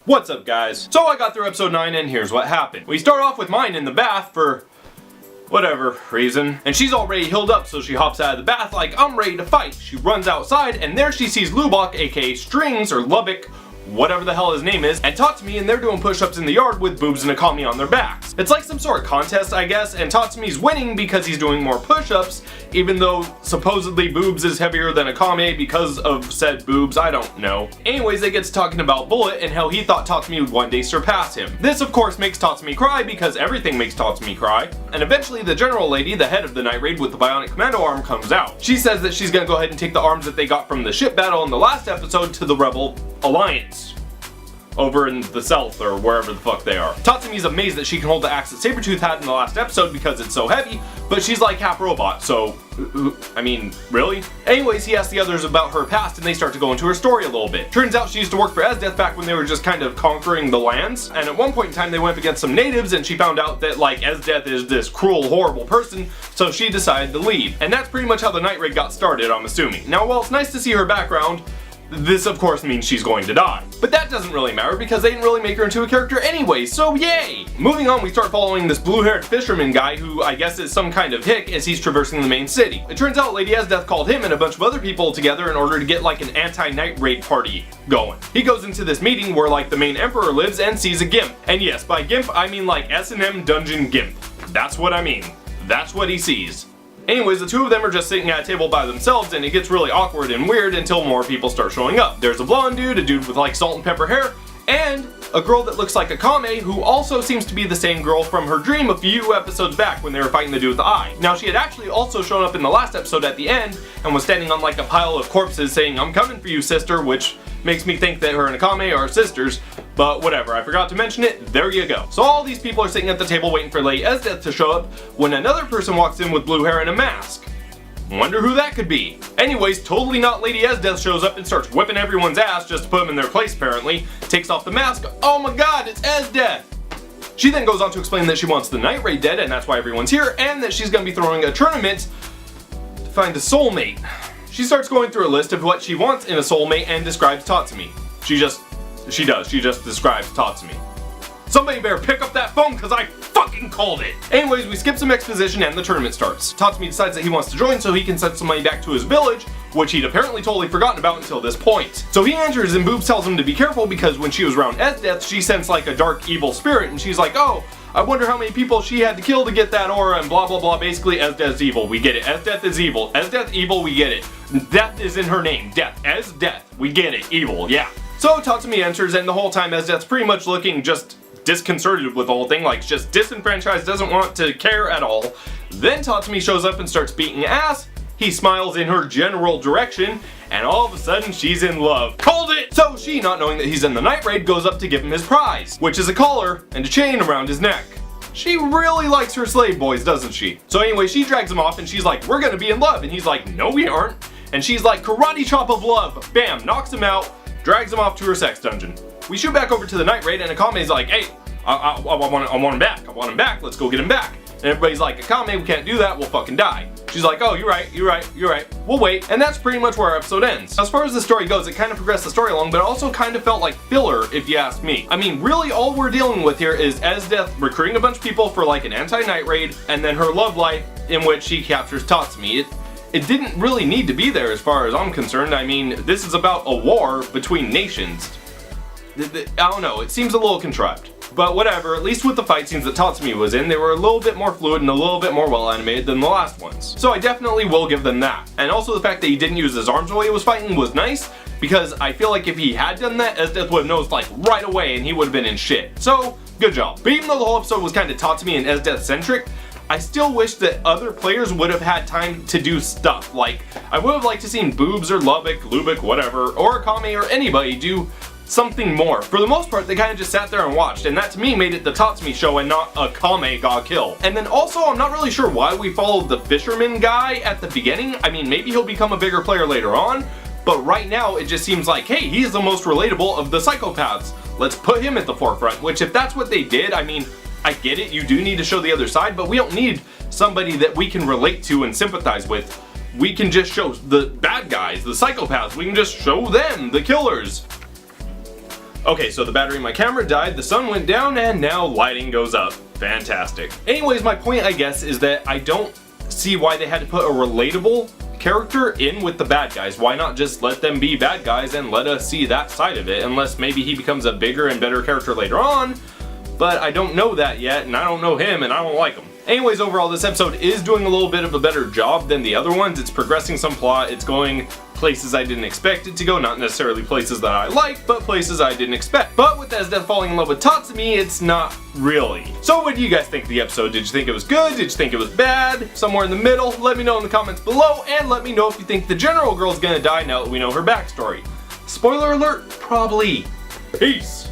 What's up, guys? So I got through episode 9 and here's what happened. We start off with Mine in the bath for whatever reason, and she's already healed up, so she hops out of the bath like, I'm ready to fight. She runs outside and there she sees Lubok, aka Strings or Lubbock, whatever the hell his name is, and Tatsumi, and they're doing push-ups in the yard with Boobs and Akame on their backs. It's like some sort of contest, I guess, and Tatsumi's winning because he's doing more push-ups, even though supposedly Boobs is heavier than Akame because of said boobs, I don't know. Anyways, they get to talking about Bullet and how he thought Tatsumi would one day surpass him. This of course makes Tatsumi cry because everything makes Tatsumi cry, and eventually the general lady, the head of the night raid with the bionic commando arm, comes out. She says that she's gonna go ahead and take the arms that they got from the ship battle in the last episode to the Rebel Alliance over in the south or wherever the fuck they are. Tatsumi's amazed that she can hold the axe that Sabretooth had in the last episode because it's so heavy, but she's like half robot, so I mean, really? Anyways, he asks the others about her past and they start to go into her story a little bit. Turns out she used to work for Esdeath back when they were just kind of conquering the lands, and at one point in time they went up against some natives and she found out that like Esdeath is this cruel, horrible person, so she decided to leave. And that's pretty much how the night raid got started, I'm assuming. Now, while it's nice to see her background, this of course means she's going to die. But that doesn't really matter because they didn't really make her into a character anyway, so yay! Moving on, we start following this blue-haired fisherman guy who I guess is some kind of hick as he's traversing the main city. It turns out Lady Esdeath called him and a bunch of other people together in order to get like an anti-night raid party going. He goes into this meeting where like the main emperor lives and sees a gimp. And yes, by gimp I mean like S&M dungeon gimp. That's what I mean. That's what he sees. Anyways, the two of them are just sitting at a table by themselves and it gets really awkward and weird until more people start showing up. There's a blonde dude, a dude with like salt and pepper hair, and a girl that looks like Akame, who also seems to be the same girl from her dream a few episodes back when they were fighting the dude with the eye. Now, she had actually also shown up in the last episode at the end and was standing on like a pile of corpses saying, I'm coming for you, sister, which makes me think that her and Akame are sisters, but whatever, I forgot to mention it, there you go. So all these people are sitting at the table waiting for Lady Esdeath to show up when another person walks in with blue hair and a mask. Wonder who that could be. Anyways, totally not Lady Esdeath shows up and starts whipping everyone's ass just to put them in their place apparently, takes off the mask, oh my god, it's Esdeath! She then goes on to explain that she wants the night raid dead and that's why everyone's here, and that she's gonna be throwing a tournament to find a soulmate. She starts going through a list of what she wants in a soulmate and describes Tatsumi. She just describes Tatsumi. Somebody better pick up that phone because I fucking called it! Anyways, we skip some exposition and the tournament starts. Tatsumi decides that he wants to join so he can send some money back to his village, which he'd apparently totally forgotten about until this point. So he enters and Boobs tells him to be careful because when she was around Esdeath, she sensed like a dark evil spirit and she's like, oh, I wonder how many people she had to kill to get that aura and blah blah blah. Basically, Esdeath's evil, we get it. Esdeath is evil. Esdeath evil, we get it. Death is in her name. Death. Esdeath. We get it. Evil, yeah. So Tatsumi enters and the whole time Esdeath's pretty much looking just disconcerted with the whole thing, like just disenfranchised, doesn't want to care at all. Then Tatsumi shows up and starts beating ass. He smiles in her general direction, and all of a sudden she's in love. Called it! So she, not knowing that he's in the night raid, goes up to give him his prize, which is a collar and a chain around his neck. She really likes her slave boys, doesn't she? So anyway, she drags him off and she's like, we're gonna be in love, and he's like, no we aren't. And she's like, karate chop of love, bam, knocks him out, drags him off to her sex dungeon. We shoot back over to the night raid and Akame's like, hey, I want him back, I want him back, let's go get him back. And everybody's like, Akame, we can't do that, we'll fucking die. She's like, oh, you're right, we'll wait. And that's pretty much where our episode ends. As far as the story goes, it kind of progressed the story along, but it also kind of felt like filler, if you ask me. I mean, really all we're dealing with here is Esdeath recruiting a bunch of people for like an anti-night raid, and then her love life in which she captures Tatsumi. It didn't really need to be there as far as I'm concerned. I mean, this is about a war between nations. I don't know, it seems a little contrived. But whatever, at least with the fight scenes that Tatsumi was in, they were a little bit more fluid and a little bit more well animated than the last ones. So I definitely will give them that. And also the fact that he didn't use his arms while he was fighting was nice, because I feel like if he had done that, Esdeath would have noticed like right away and he would have been in shit. So, good job. But even though the whole episode was kind of Tatsumi and Esdeath centric, I still wish that other players would have had time to do stuff. Like, I would have liked to seen Boobs or Lubbock, whatever, or Akame or anybody do something more. For the most part, they kind of just sat there and watched, and that to me made it the Tatsumi show and not Akame got killed. And then also, I'm not really sure why we followed the fisherman guy at the beginning. I mean, maybe he'll become a bigger player later on, but right now it just seems like, hey, he's the most relatable of the psychopaths. Let's put him at the forefront, which if that's what they did, I mean, I get it, you do need to show the other side, but we don't need somebody that we can relate to and sympathize with. We can just show the bad guys, the psychopaths, we can just show them, the killers. Okay, so the battery in my camera died, the sun went down, and now lighting goes up. Fantastic. Anyways, my point, I guess, is that I don't see why they had to put a relatable character in with the bad guys. Why not just let them be bad guys and let us see that side of it, unless maybe he becomes a bigger and better character later on, but I don't know that yet, and I don't know him, and I don't like him. Anyways, overall, this episode is doing a little bit of a better job than the other ones. It's progressing some plot, it's going places I didn't expect it to go, not necessarily places that I like, but places I didn't expect. But with Death falling in love with Tatsumi, it's not really. So what do you guys think of the episode? Did you think it was good? Did you think it was bad? Somewhere in the middle? Let me know in the comments below, and let me know if you think the general girl's gonna die now that we know her backstory. Spoiler alert, probably. Peace!